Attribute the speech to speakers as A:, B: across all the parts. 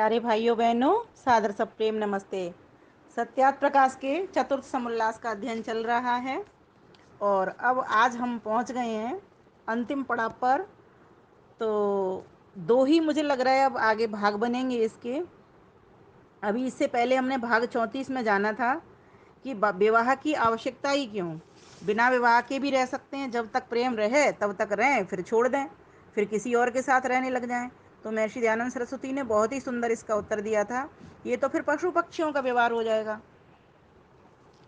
A: प्यारे भाइयों बहनों, सादर सब प्रेम नमस्ते। सत्यार्थ प्रकाश के चतुर्थ समुल्लास का अध्ययन चल रहा है और अब आज हम पहुंच गए हैं अंतिम पड़ाव पर। तो दो ही मुझे लग रहा है अब आगे भाग बनेंगे इसके। अभी इससे पहले हमने भाग 34 में जाना था कि विवाह की आवश्यकता ही क्यों। बिना विवाह के भी रह सकते हैं, जब तक प्रेम रहे तब तक रहें, फिर छोड़ दें, फिर किसी और के साथ रहने लग जाएं। तो महर्षि दयानंद सरस्वती ने बहुत ही सुंदर इसका उत्तर दिया था, ये तो फिर पशु पक्षियों का व्यवहार हो जाएगा।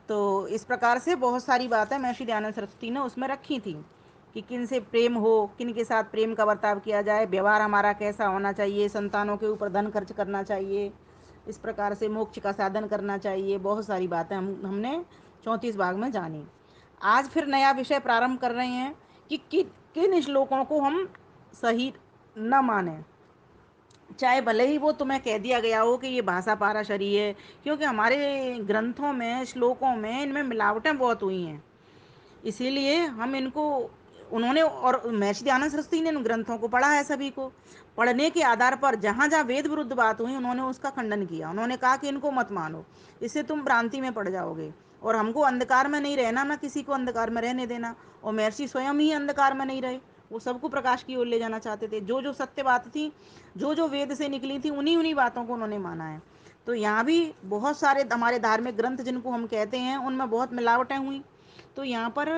A: तो इस प्रकार से बहुत सारी बातें महर्षि दयानंद सरस्वती ने उसमें रखी थी कि किन से प्रेम हो, किन के साथ प्रेम का बर्ताव किया जाए, व्यवहार हमारा कैसा होना चाहिए, संतानों के ऊपर धन खर्च करना चाहिए, इस प्रकार से मोक्ष का साधन करना चाहिए। बहुत सारी बातें हमने 34 भाग में जानी। आज फिर नया विषय प्रारंभ कर रहे हैं कि किन श्लोकों को हम सही न माने, चाहे भले ही वो तुम्हें कह दिया गया हो कि ये भाषा पाराशरी है। क्योंकि हमारे ग्रंथों में, श्लोकों में, इनमें मिलावटें बहुत हुई हैं, इसीलिए हम इनको, उन्होंने, और महर्षि दयानंद सरस्वती ने इन ग्रंथों को पढ़ा है। सभी को पढ़ने के आधार पर जहाँ जहाँ वेद विरुद्ध बात हुई उन्होंने उसका खंडन किया। उन्होंने कहा कि इनको मत मानो, इससे तुम भ्रांति में पड़ जाओगे, और हमको अंधकार में नहीं रहना, ना किसी को अंधकार में रहने देना। और महर्षि स्वयं ही अंधकार में नहीं रहे, वो सबको प्रकाश की ओर ले जाना चाहते थे। जो जो सत्य बात थी, जो जो वेद से निकली थी, उन्हीं उन्हीं बातों को उन्होंने माना है। तो यहाँ भी बहुत सारे हमारे धार्मिक ग्रंथ जिनको हम कहते हैं उनमें बहुत मिलावटें हुई। तो यहाँ पर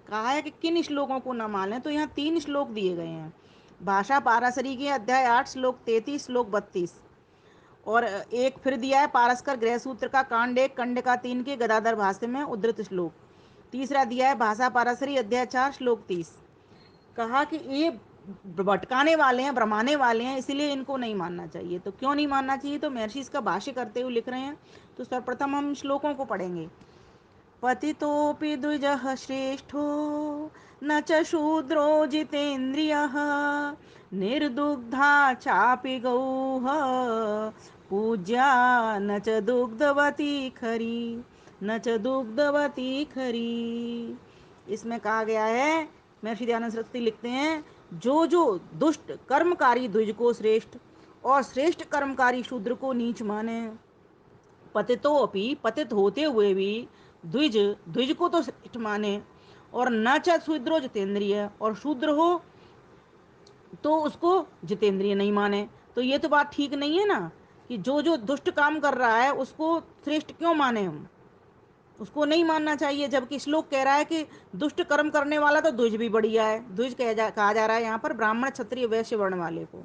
A: कहा है कि किन श्लोकों को न मानें। तो यहाँ 3 श्लोक दिए गए हैं। भाषा पाराशरी के अध्याय 8 श्लोक 33 श्लोक 32, और एक फिर दिया है पारस्कर गृह सूत्र का कांड 1 खंड का 3 के गदाधर भाष्य में उद्धृत श्लोक। तीसरा दिया है भाषा पाराशरी अध्याय 4 श्लोक 30। कहा कि ये भटकाने वाले हैं, भ्रमाने वाले हैं, इसीलिए इनको नहीं मानना चाहिए। तो क्यों नहीं मानना चाहिए, तो महर्षि इसका भाष्य करते हुए लिख रहे हैं। तो सर्वप्रथम हम श्लोकों को पढ़ेंगे। पतितोऽपि द्विजः श्रेष्ठो न च शूद्रो जितेन्द्रियः निर्दुग्धा चापि गौः पूज्या न च दुग्धवती खरी, न च दुग्धवती खरी। इसमें कहा गया है, महर्षि दयानंद सरस्वती लिखते हैं, जो जो दुष्ट कर्मकारी द्विज को श्रेष्ठ और श्रेष्ठ कर्मकारी शूद्र को नीच माने। पतितो अपि, पतित होते हुए भी, द्विज, द्विज को तो श्रेष्ठ माने, और न च शूद्रो जितेंद्रिय, और शूद्र हो तो उसको जितेंद्रिय नहीं माने। तो ये तो बात ठीक नहीं है ना, कि जो जो दुष्ट काम कर रहा है उसको श्रेष्ठ क्यों माने हम, उसको नहीं मानना चाहिए। जबकि श्लोक कह रहा है कि दुष्ट कर्म करने वाला तो द्विज भी बढ़िया है। द्विज कहा जा रहा है यहाँ पर ब्राह्मण क्षत्रिय वैश्य वर्ण वाले को।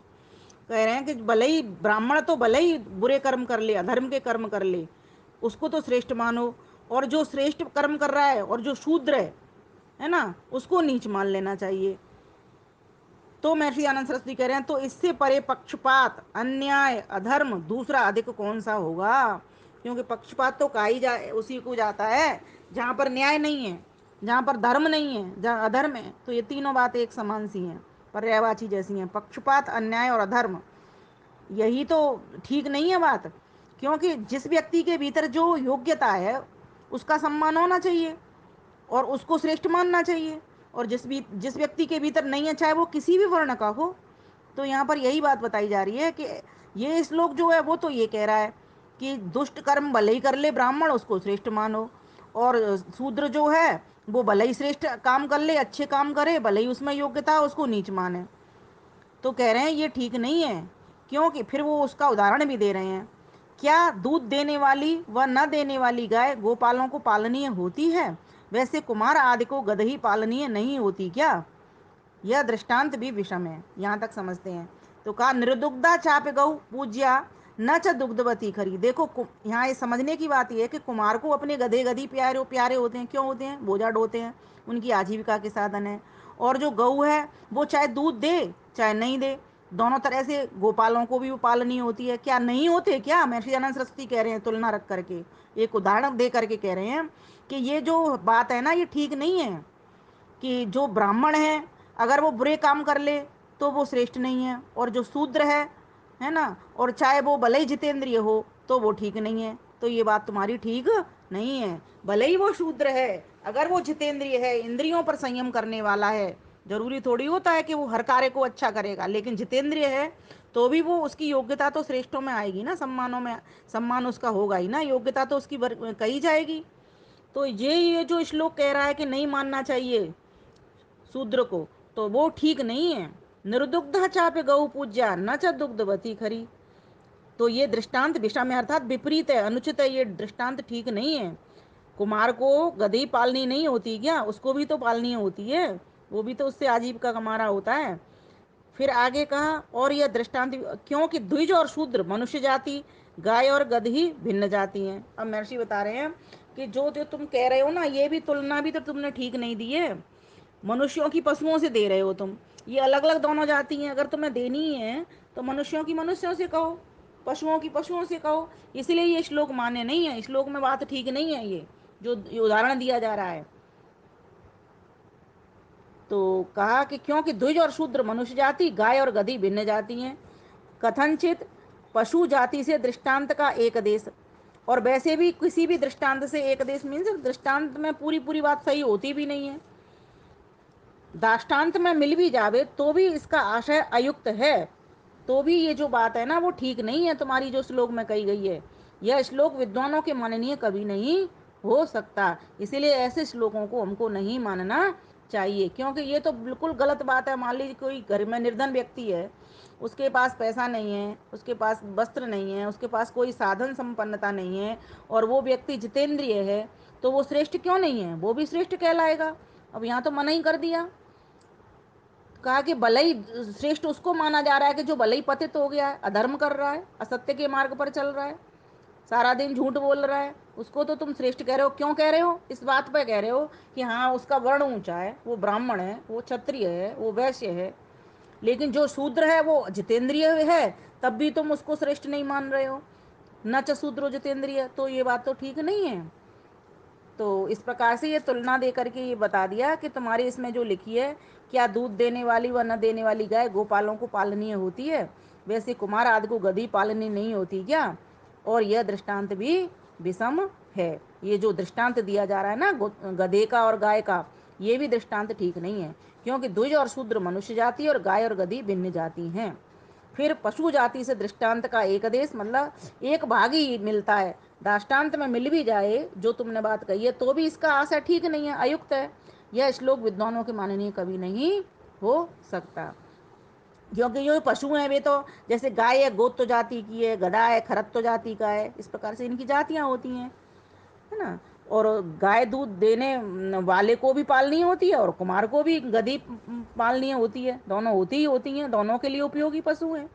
A: कह रहे हैं कि भले ही ब्राह्मण तो भले ही बुरे कर्म कर ले, अधर्म के कर्म कर ले, उसको तो श्रेष्ठ मानो, और जो श्रेष्ठ कर्म कर रहा है और जो शूद्र है ना, उसको नीच मान लेना चाहिए। तो महर्षि आनंद सरस्वती कह रहे हैं, तो इससे परे पक्षपात, अन्याय, अधर्म दूसरा अधिक कौन सा होगा। क्योंकि पक्षपात तो कहा ही जाए उसी को जाता है जहाँ पर न्याय नहीं है, जहाँ पर धर्म नहीं है, जहाँ अधर्म है। तो ये तीनों बातें एक समान सी हैं, पर्यायवाची जैसी हैं। पक्षपात, अन्याय और अधर्म, यही तो ठीक नहीं है बात। क्योंकि जिस व्यक्ति के भीतर जो योग्यता है उसका सम्मान होना चाहिए और उसको श्रेष्ठ मानना चाहिए। और जिस व्यक्ति के भीतर नहीं है, चाहे वो किसी भी वर्ण का हो। तो यहाँ पर यही बात बताई जा रही है कि ये श्लोक जो है वो तो ये कह रहा है कि दुष्ट कर्म भले ही कर ले ब्राह्मण, उसको श्रेष्ठ मानो, और शूद्र जो है वो भले ही श्रेष्ठ काम कर ले, अच्छे काम करे, भले ही उसमें योग्यता, उसको नीच माने। तो कह रहे हैं ये ठीक नहीं है। क्योंकि फिर वो उसका उदाहरण भी दे रहे हैं, क्या दूध देने वाली व न देने वाली गाय गोपालों को पालनीय होती है, वैसे कुमार आदि को गदही पालनीय नहीं होती क्या। यह दृष्टांत भी विषम है। यहाँ तक समझते हैं। तो कहा निर्दुग्धा चाप गौ पूज्या न च दुग्धवती खरी। देखो यहाँ ये समझने की बात यह है कि कुमार को अपने गधे गधी प्यारे प्यारे होते हैं। क्यों होते हैं, बोझा ढोते हैं, उनकी आजीविका के साधन है। और जो गऊ है वो चाहे दूध दे चाहे नहीं दे, दोनों तरह से गोपालों को भी वो पालनीय होती है। क्या नहीं होते क्या, महर्षि आनंद सरस्वती कह रहे हैं, तुलना रख करके एक उदाहरण दे करके कह रहे हैं कि ये जो बात है ना, ये ठीक नहीं है कि जो ब्राह्मण है अगर वो बुरे काम कर ले तो वो श्रेष्ठ नहीं है, और जो शूद्र है ना, और चाहे वो भले ही जितेंद्रिय हो तो वो ठीक नहीं है। तो ये बात तुम्हारी ठीक नहीं है। भले ही वो शूद्र है, अगर वो जितेंद्रिय है, इंद्रियों पर संयम करने वाला है, जरूरी थोड़ी होता है कि वो हर कार्य को अच्छा करेगा, लेकिन जितेंद्रिय है तो भी वो उसकी योग्यता तो श्रेष्ठों में आएगी ना, सम्मानों में सम्मान उसका होगा ही ना, योग्यता तो उसकी कही जाएगी। तो ये जो श्लोक कह रहा है कि नहीं मानना चाहिए शूद्र को, तो वो ठीक नहीं है। निर्दुग्ध चापे गौ पूज्या न च दुग्धवती खरी। तो ये दृष्टांत विषम है, अर्थात विपरीत है, अनुचित है, ये दृष्टांत ठीक नहीं है। कुमार को गधी पालनी नहीं होती क्या, उसको भी तो पालनी होती है, वो भी तो उससे आजीविका कमा रहा होता है। फिर आगे कहा और यह दृष्टांत क्योंकि द्विज और शूद्र मनुष्य जाति, गाय और गधी भिन्न जाति हैं। अब महर्षि बता रहे हैं कि जो जो तुम कह रहे हो ना, ये भी तुलना भी तो तुमने ठीक नहीं दी है। मनुष्यों की पशुओं से दे रहे हो तुम, ये अलग अलग दोनों जाति हैं। अगर तुम्हें देनी ही है तो मनुष्यों की मनुष्यों से कहो, पशुओं की पशुओं से कहो। इसलिए ये श्लोक मान्य नहीं है, श्लोक में बात ठीक नहीं है, ये जो उदाहरण दिया जा रहा है। तो कहा कि क्योंकि द्विज और शूद्र मनुष्य जाति, गाय और गधी भिन्न जाति हैं। कथनचित पशु जाति से दृष्टांत का एक देश, और वैसे भी किसी भी दृष्टांत से एक देश मीन्स दृष्टांत में पूरी पूरी बात सही होती भी नहीं है। दाष्टान्त में मिल भी जावे तो भी इसका आशय अयुक्त है। तो भी ये जो बात है ना वो ठीक नहीं है तुम्हारी, जो श्लोक में कही गई है। यह श्लोक विद्वानों के माननीय कभी नहीं हो सकता। इसीलिए ऐसे श्लोकों को हमको नहीं मानना चाहिए, क्योंकि ये तो बिल्कुल गलत बात है। मान लीजिए कोई घर में निर्धन व्यक्ति है, उसके पास पैसा नहीं है, उसके पास वस्त्र नहीं है, उसके पास कोई साधन संपन्नता नहीं है, और वो व्यक्ति जितेंद्रिय है, तो वो श्रेष्ठ क्यों नहीं है, वो भी श्रेष्ठ कहलाएगा। अब यहाँ तो मना ही कर दिया, कहा कि भले श्रेष्ठ उसको माना जा रहा है कि जो भले पतित हो गया है, अधर्म कर रहा है, असत्य के मार्ग पर चल रहा है, सारा दिन झूठ बोल रहा है, उसको तो तुम श्रेष्ठ कह रहे हो। क्यों कह रहे हो, इस बात पर कह रहे हो कि हाँ उसका वर्ण ऊंचा है, वो ब्राह्मण है, वो क्षत्रिय है, वो वैश्य है। लेकिन जो शूद्र है वो जितेंद्रिय है, तब भी तुम उसको श्रेष्ठ नहीं मान रहे हो। न च शूद्रो जितेंद्रिय, तो ये बात तो ठीक नहीं है। तो इस प्रकार से ये तुलना दे करके ये बता दिया कि तुम्हारे इसमें जो लिखी है, क्या दूध देने वाली व न देने वाली गाय गोपालों को पालनीय होती है, वैसे कुमार आदि को गधी पालनी नहीं होती क्या। और यह दृष्टांत भी विषम है। ये जो दृष्टांत दिया जा रहा है ना गधे का और गाय का, ये भी दृष्टांत ठीक नहीं है, क्योंकि द्विज और शूद्र मनुष्य जाति और गाय और गधी भिन्न जाति हैं। फिर पशु जाति से दृष्टांत का एक देश, मतलब एक भाग ही मिलता है। दृष्टांत में मिल भी जाए जो तुमने बात कही है, तो भी इसका आशय ठीक नहीं है, अयुक्त है। यह श्लोक विद्वानों के माननीय कभी नहीं हो सकता। क्योंकि ये पशु हैं वे तो, जैसे गाय है गोत्र जाति की है, गधा है खरत्व जाति का है, इस प्रकार से इनकी जातियां होती हैं, है ना। और गाय दूध देने वाले को भी पालनी होती है, और कुमार को भी गधी पालनी होती है, दोनों होती ही होती हैं, दोनों के लिए उपयोगी पशु हैं।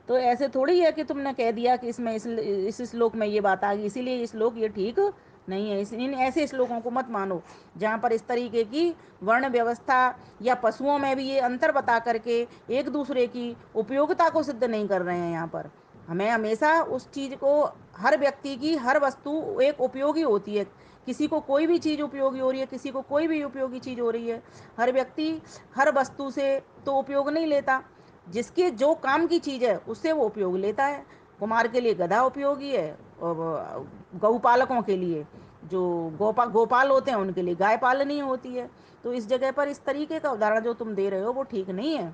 A: तो ऐसे थोड़ी है कि तुमने कह दिया कि इसमें इस श्लोक में ये बात आ गई, इसीलिए ये श्लोक ये ठीक नहीं है। इन ऐसे श्लोकों को मत मानो जहाँ पर इस तरीके की वर्ण व्यवस्था या पशुओं में भी ये अंतर बता करके एक दूसरे की उपयोगिता को सिद्ध नहीं कर रहे हैं। यहाँ पर हमें हमेशा उस चीज़ को, हर व्यक्ति की हर वस्तु एक उपयोगी होती है। किसी को कोई भी चीज़ उपयोगी हो रही है, किसी को कोई भी उपयोगी चीज़ हो रही है। हर व्यक्ति हर वस्तु से तो उपयोग नहीं लेता, जिसके जो काम की चीज़ है उससे वो उपयोग लेता है। कुमार के लिए गधा उपयोगी है, और गौपालकों के लिए जो गोपाल होते हैं उनके लिए गाय पालनी होती है। तो इस जगह पर इस तरीके का उदाहरण जो तुम दे रहे हो वो ठीक नहीं है।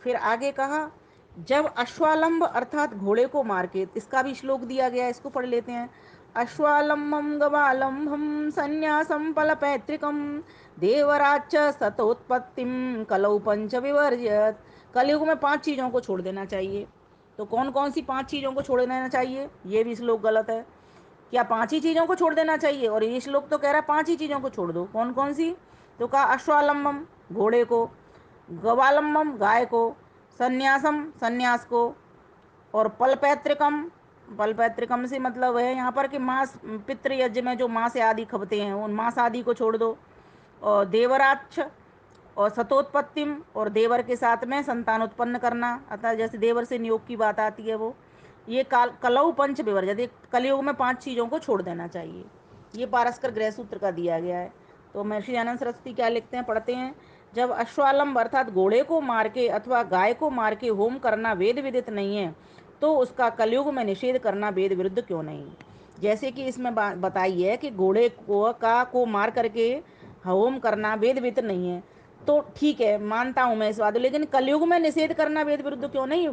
A: फिर आगे कहा, जब अश्वालंब अर्थात घोड़े को मार के, इसका भी श्लोक दिया गया है, इसको पढ़ लेते हैं। अश्वालंबम गवालंबम संन्यासम फल पैतृकम देवराच सतोत्पत्तिम कलौ पंच विवर्जयत। कलयुग में 5 चीजों को छोड़ देना चाहिए। तो कौन कौन सी 5 चीजों को छोड़ देना चाहिए, ये भी श्लोक गलत है। क्या 5 ही चीजों को छोड़ देना चाहिए, और ये श्लोक तो कह रहा है 5 ही चीजों को छोड़ दो, कौन कौन सी। तो कहा अश्वालंबम घोड़े को, गवालंबम गाय को, संन्यासम संन्यास को, और पलपैतृकम, पलपैतृकम से मतलब है यहाँ पर कि मांस, पितृयज्ञ में जो मांस आदि खपते हैं उन मांस आदि को छोड़ दो। और देवराक्ष, और सतोत्पत्तिम, और देवर के साथ में संतान उत्पन्न करना, अतः जैसे देवर से नियोग की बात आती है वो। ये कलऊ पंच विवर्जित, कलयुग में 5 चीज़ों को छोड़ देना चाहिए। ये पारस्कर गृह सूत्र का दिया गया है। तो महर्षि आनंद सरस्वती क्या लिखते हैं, पढ़ते हैं। जब अश्वालंब अर्थात घोड़े को मार के अथवा गाय को मार के होम करना वेद विदित नहीं है, तो उसका कलयुग में निषेध करना वेद विरुद्ध क्यों नहीं। जैसे कि इसमें बताई है कि घोड़े को मार करके होम करना वेद विदित नहीं है। तो ठीक है, मानता हूं मैं इस बात, लेकिन कलयुग में निषेध करना वेद विरुद्ध क्यों नहीं?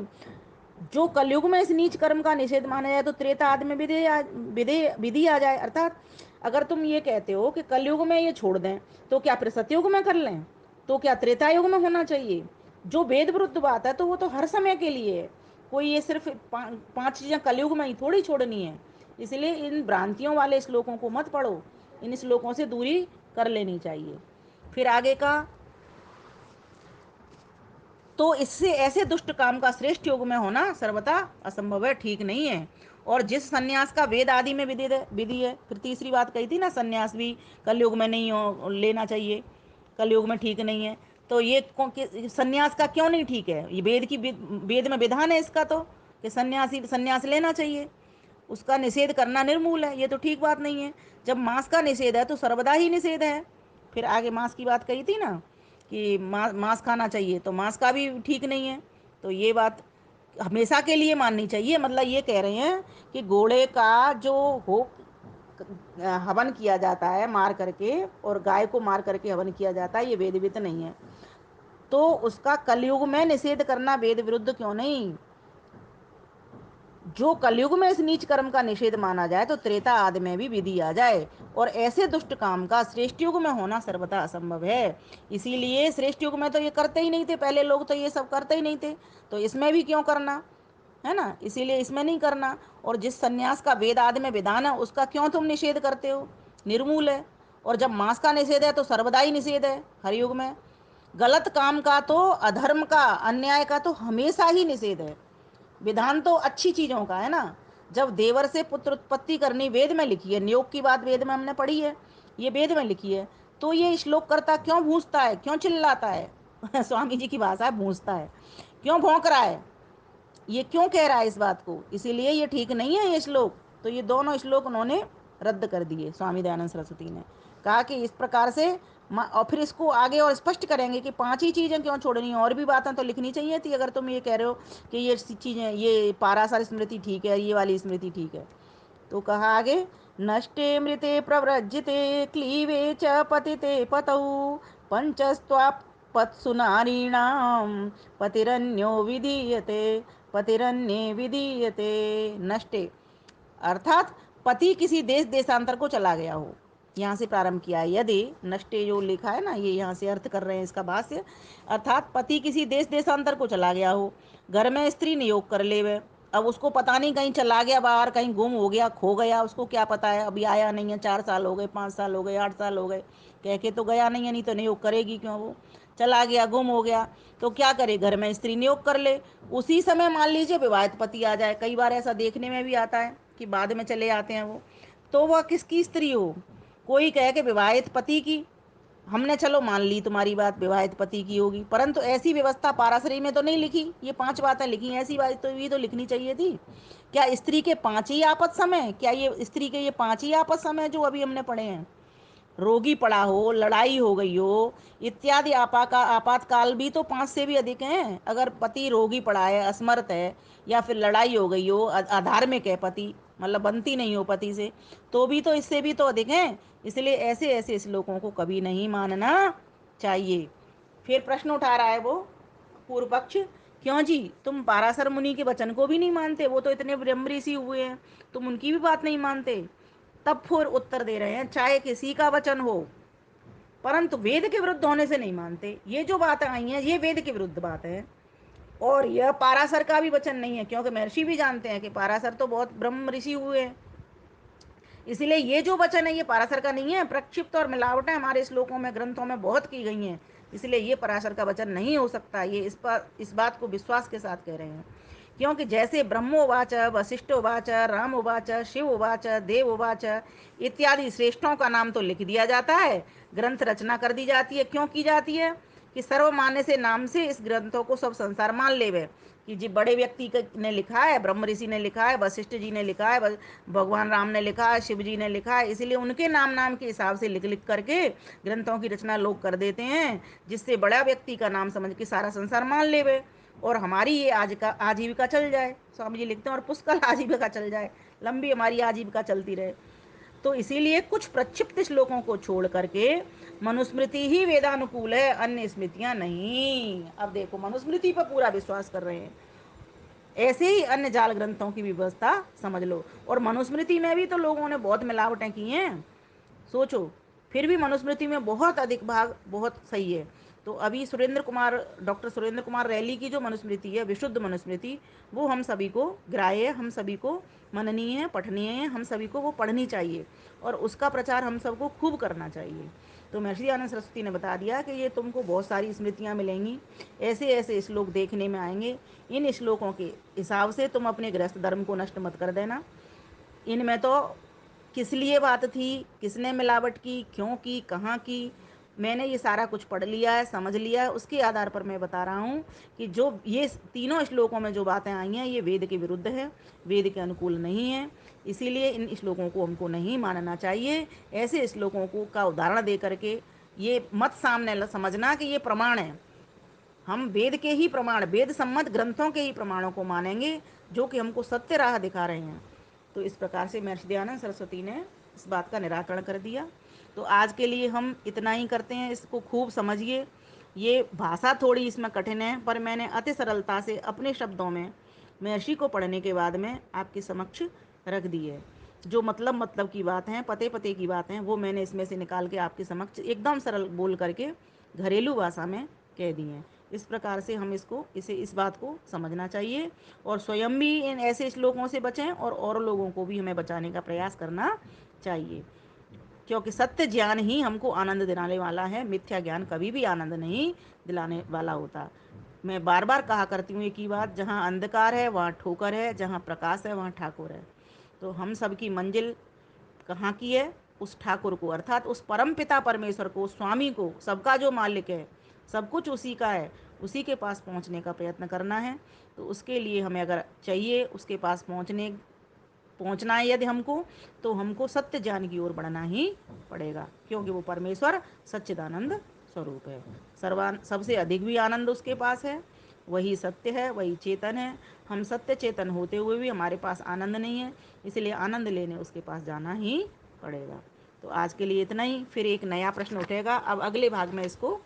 A: जो कलयुग में इस नीच कर्म का निषेध माना जाए तो त्रेता आदि में विधि विधि आ जाए। अर्थात अगर तुम ये कहते हो कि कलयुग में ये छोड़ दें, तो क्या फिर सतयुग में कर लें? तो क्या त्रेता युग में होना चाहिए? जो वेद विरुद्ध बात है तो वो तो हर समय के लिए है। कोई ये सिर्फ पांच चीजें कलयुग में ही थोड़ी छोड़नी है। इसलिए इन भ्रांतियों वाले श्लोकों को मत पढ़ो, इन श्लोकों से दूरी कर लेनी चाहिए। फिर आगे का, तो इससे ऐसे दुष्ट काम का श्रेष्ठ योग में होना सर्वथा असंभव है, ठीक नहीं है। और जिस सन्यास का वेद आदि में विधि है, फिर तीसरी बात कही थी ना, सन्यास भी कलयुग में नहीं लेना चाहिए, कलयुग में ठीक नहीं है। तो ये सन्यास का क्यों नहीं ठीक है? ये वेद में विधान है इसका, तो कि सन्यासी सन्यास लेना चाहिए, उसका निषेध करना निर्मूल है, ये तो ठीक बात नहीं है। जब मांस का निषेध है तो सर्वदा ही निषेध है। फिर आगे मांस की बात कही थी ना कि मांस खाना चाहिए, तो मांस का भी ठीक नहीं है। तो ये बात हमेशा के लिए माननी चाहिए। मतलब ये कह रहे हैं कि घोड़े का जो हो हवन किया जाता है मार करके, और गाय को मार करके हवन किया जाता है, ये वेद विरुद्ध नहीं है। तो उसका कलयुग में निषेध करना वेद विरुद्ध क्यों नहीं? जो कलयुग में इस नीच कर्म का निषेध माना जाए तो त्रेता आदि में भी विधि आ जाए, और ऐसे दुष्ट काम का श्रेष्ठ युग में होना सर्वथा असंभव है। इसीलिए श्रेष्ठ युग में तो ये करते ही नहीं थे, पहले लोग तो ये सब करते ही नहीं थे, तो इसमें भी क्यों करना, है ना? इसीलिए इसमें नहीं करना। और जिस सन्यास का वेद आदि में विधान है उसका क्यों तुम निषेध करते हो? निर्मूल है। और जब मांस का निषेध है तो सर्वदा ही निषेध है हर युग में। गलत काम का तो, अधर्म का, अन्याय का तो हमेशा ही निषेध है। विधान तो अच्छी चीजों का है ना। जब देवर से पुत्र उत्पत्ति करनी वेद में लिखी है, नियोग की बात वेद में हमने पढ़ी है, ये वेद में लिखी है, तो ये श्लोक करता क्यों भूंजता है, क्यों चिल्लाता है? स्वामी जी की भाषा है भूंजता है, क्यों भौंक रहा है, ये क्यों कह रहा है इस बात को? इसीलिए ये ठीक नहीं है ये श्लोक। तो ये दोनों श्लोक उन्होंने रद्द कर दिए, स्वामी दयानंद सरस्वती ने कहा कि इस प्रकार से और फिर इसको आगे और स्पष्ट करेंगे कि पांच ही चीज़ें क्यों छोड़नी है, और भी बातें तो लिखनी चाहिए थी अगर तुम ये कह रहे हो कि ये चीज़ें, ये पारासार स्मृति ठीक है, ये वाली स्मृति ठीक है। तो कहा आगे, नष्टे मृते प्रव्रजिते क्लीवे च पतिते पतौ पंचस्त्वापत्सु नारीणाम पतिरन्यो विधीयते, पतिरन्ये विधीयते। नष्टे अर्थात पति किसी देश देशांतर को चला गया हो, यहाँ से प्रारंभ किया है। यदि नष्टे जो लिखा है ना, ये यहाँ से अर्थ कर रहे हैं इसका भाष्य, अर्थात पति किसी देश देशांतर को चला गया हो, घर में स्त्री नियोग कर ले वे, अब उसको पता नहीं कहीं चला गया बाहर, कहीं गुम हो गया, खो गया, उसको क्या पता है, अभी आया नहीं है, 4 साल हो गए, 5 साल हो गए, 8 साल हो गए, कह के तो गया नहीं है, नहीं तो नियोग करेगी क्यों? वो चला गया, गुम हो गया, तो क्या करे, घर में स्त्री नियोग कर ले। उसी समय मान लीजिए विवाहित पति आ जाए, कई बार ऐसा देखने में भी आता है कि बाद में चले आते हैं वो, तो वह किसकी स्त्री हो? कोई कहे कि विवाहित पति की, हमने चलो मान ली तुम्हारी बात, विवाहित पति की होगी, परंतु ऐसी व्यवस्था पाराशरी में तो नहीं लिखी। ये 5 बातें लिखी, ऐसी बात तो ये तो लिखनी चाहिए थी। क्या स्त्री के 5 ही आपद समय, क्या ये स्त्री के ये 5 ही आपद समय जो अभी हमने पढ़े हैं? रोगी पड़ा हो, लड़ाई हो गई हो इत्यादि आपातकाल भी तो 5 से भी अधिक हैं। अगर पति रोगी पड़ा है, असमर्थ है, या फिर लड़ाई हो गई हो, अधार्मिक है पति, मतलब बनती नहीं हो पति से, तो भी तो इससे भी तो अधिक हैं। इसलिए ऐसे ऐसे श्लोकों को कभी नहीं मानना चाहिए। फिर प्रश्न उठा रहा है वो पूर्व पक्ष, क्यों जी तुम पाराशर मुनि के वचन को भी नहीं मानते? वो तो इतने ब्रह्म ऋषि हुए हैं, तुम उनकी भी बात नहीं मानते? तब फिर उत्तर दे रहे हैं, चाहे किसी का वचन हो परंतु वेद के विरुद्ध होने से नहीं मानते। ये जो बातें आई हैं ये वेद के विरुद्ध बात है, और यह पाराशर का भी वचन नहीं है, क्योंकि महर्षि भी जानते हैं कि पाराशर तो बहुत ब्रह्म ऋषि हुए हैं। इसलिए ये जो वचन है ये पाराशर का नहीं है, प्रक्षिप्त और मिलावटें हमारे श्लोकों में, ग्रंथों में बहुत की गई हैं, इसलिए ये पराशर का वचन नहीं हो सकता। ये इस बात को विश्वास के साथ कह रहे हैं, क्योंकि जैसे ब्रह्मोवाच, वशिष्ठोवाच, रामोवाच, शिवोवाच, देवोवाच इत्यादि श्रेष्ठों का नाम तो लिख दिया जाता है, ग्रंथ रचना कर दी जाती है, क्यों की जाती है? कि सर्वमान्य से नाम से इस ग्रंथों को सब संसार मान लेवे कि जी बड़े व्यक्ति ने लिखा है, ब्रह्म ऋषि ने लिखा है, वशिष्ठ जी ने लिखा है, भगवान राम ने लिखा है, शिव जी ने लिखा है, इसलिए उनके नाम नाम के हिसाब से लिख लिख करके ग्रंथों की रचना लोग कर देते हैं, जिससे बड़ा व्यक्ति का नाम समझ के सारा संसार मान लेवे और हमारी ये आज का आजीविका चल जाए। स्वामी जी लिखते हैं, और पुष्कल आजीविका चल जाए, लंबी हमारी आजीविका चलती रहे। तो इसीलिए कुछ प्रक्षिप्त श्लोकों को छोड़ करके मनुस्मृति ही वेदानुकूल है, अन्य स्मृतियां नहीं। अब देखो, मनुस्मृति पर पूरा विश्वास कर रहे हैं, ऐसे ही अन्य जाल ग्रंथों की व्यवस्था समझ लो। और मनुस्मृति में भी तो लोगों ने बहुत मिलावटें की हैं, सोचो, फिर भी मनुस्मृति में बहुत अधिक भाग बहुत सही है। तो अभी सुरेंद्र कुमार, डॉक्टर सुरेंद्र कुमार रैली की जो मनुस्मृति है, विशुद्ध मनुस्मृति, वो हम सभी को ग्राह्य है, हम सभी को मननीय है, पठनीय है, हम सभी को वो पढ़नी चाहिए और उसका प्रचार हम सबको खूब करना चाहिए। तो महर्षि आनंद सरस्वती ने बता दिया कि ये तुमको बहुत सारी स्मृतियाँ मिलेंगी, ऐसे ऐसे श्लोक देखने में आएंगे, इन श्लोकों के हिसाब से तुम अपने गृहस्थ धर्म को नष्ट मत कर देना। इनमें तो किस लिए बात थी, किसने मिलावट की, क्यों की, कहाँ की, मैंने ये सारा कुछ पढ़ लिया है, समझ लिया है, उसके आधार पर मैं बता रहा हूँ कि जो ये तीनों श्लोकों में जो बातें आई हैं ये वेद के विरुद्ध है, वेद के अनुकूल नहीं है। इसीलिए इन श्लोकों को हमको नहीं मानना चाहिए। ऐसे श्लोकों को का उदाहरण दे करके ये मत सामने समझना कि ये प्रमाण है। हम वेद के ही प्रमाण, वेद सम्मत ग्रंथों के ही प्रमाणों को मानेंगे जो कि हमको सत्य राह दिखा रहे हैं। तो इस प्रकार से महर्षि दयानंद सरस्वती ने इस बात का निराकरण कर दिया। तो आज के लिए हम इतना ही करते हैं, इसको खूब समझिए। ये भाषा थोड़ी इसमें कठिन है, पर मैंने अति सरलता से अपने शब्दों में महर्षि को पढ़ने के बाद में आपके समक्ष रख दी है। जो मतलब की बात है, पते पते की बात है, वो मैंने इसमें से निकाल के आपके समक्ष एकदम सरल बोल करके घरेलू भाषा में कह दी हैं। इस प्रकार से हम इस बात को समझना चाहिए और स्वयं भी इन ऐसे श्लोकों से बचें और लोगों को भी हमें बचाने का प्रयास करना चाहिए, क्योंकि सत्य ज्ञान ही हमको आनंद दिलाने वाला है। मिथ्या ज्ञान कभी भी आनंद नहीं दिलाने वाला होता। मैं बार बार कहा करती हूँ एक ही बात, जहाँ अंधकार है वहाँ ठोकर है, जहाँ प्रकाश है वहाँ ठाकुर है। तो हम सबकी मंजिल कहाँ की है? उस ठाकुर को, अर्थात उस परम पिता परमेश्वर को, स्वामी को, सबका जो मालिक है, सब कुछ उसी का है, उसी के पास पहुँचने का प्रयत्न करना है। तो उसके लिए हमें अगर चाहिए उसके पास पहुंचना है यदि तो हमको सत्य ज्ञान की ओर बढ़ना ही पड़ेगा, क्योंकि वो परमेश्वर सच्चिदानंद स्वरूप है। सबसे अधिक भी आनंद उसके पास है, वही सत्य है, वही चेतन है। हम सत्य चेतन होते हुए भी हमारे पास आनंद नहीं है, इसलिए आनंद लेने उसके पास जाना ही पड़ेगा। तो आज के लिए इतना ही, फिर एक नया प्रश्न उठेगा। अब अगले भाग में इसको,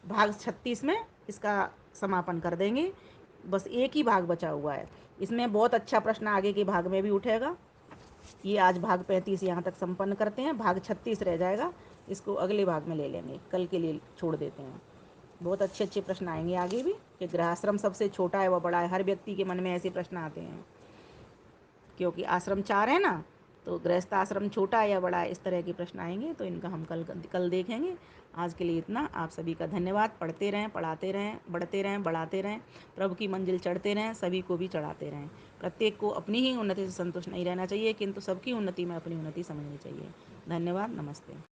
A: भाग 36 में इसका समापन कर देंगे। बस एक ही भाग बचा हुआ है, इसमें बहुत अच्छा प्रश्न आगे के भाग में भी उठेगा। ये आज भाग 35 यहाँ तक संपन्न करते हैं, भाग 36 रह जाएगा, इसको अगले भाग में ले लेंगे, कल के लिए छोड़ देते हैं। बहुत अच्छे अच्छे प्रश्न आएंगे आगे भी कि गृहआश्रम सबसे छोटा है व बड़ा है। हर व्यक्ति के मन में ऐसे प्रश्न आते हैं, क्योंकि आश्रम 4 है ना, तो गृहस्थ आश्रम छोटा है या बड़ा है, इस तरह के प्रश्न आएंगे। तो इनका हम कल देखेंगे। आज के लिए इतना। आप सभी का धन्यवाद। पढ़ते रहें, पढ़ाते रहें, बढ़ते रहें, बढ़ाते रहें, प्रभु की मंजिल चढ़ते रहें, सभी को भी चढ़ाते रहें। प्रत्येक को अपनी ही उन्नति से संतुष्ट नहीं रहना चाहिए, किंतु सबकी उन्नति में अपनी उन्नति समझनी चाहिए। धन्यवाद। नमस्ते।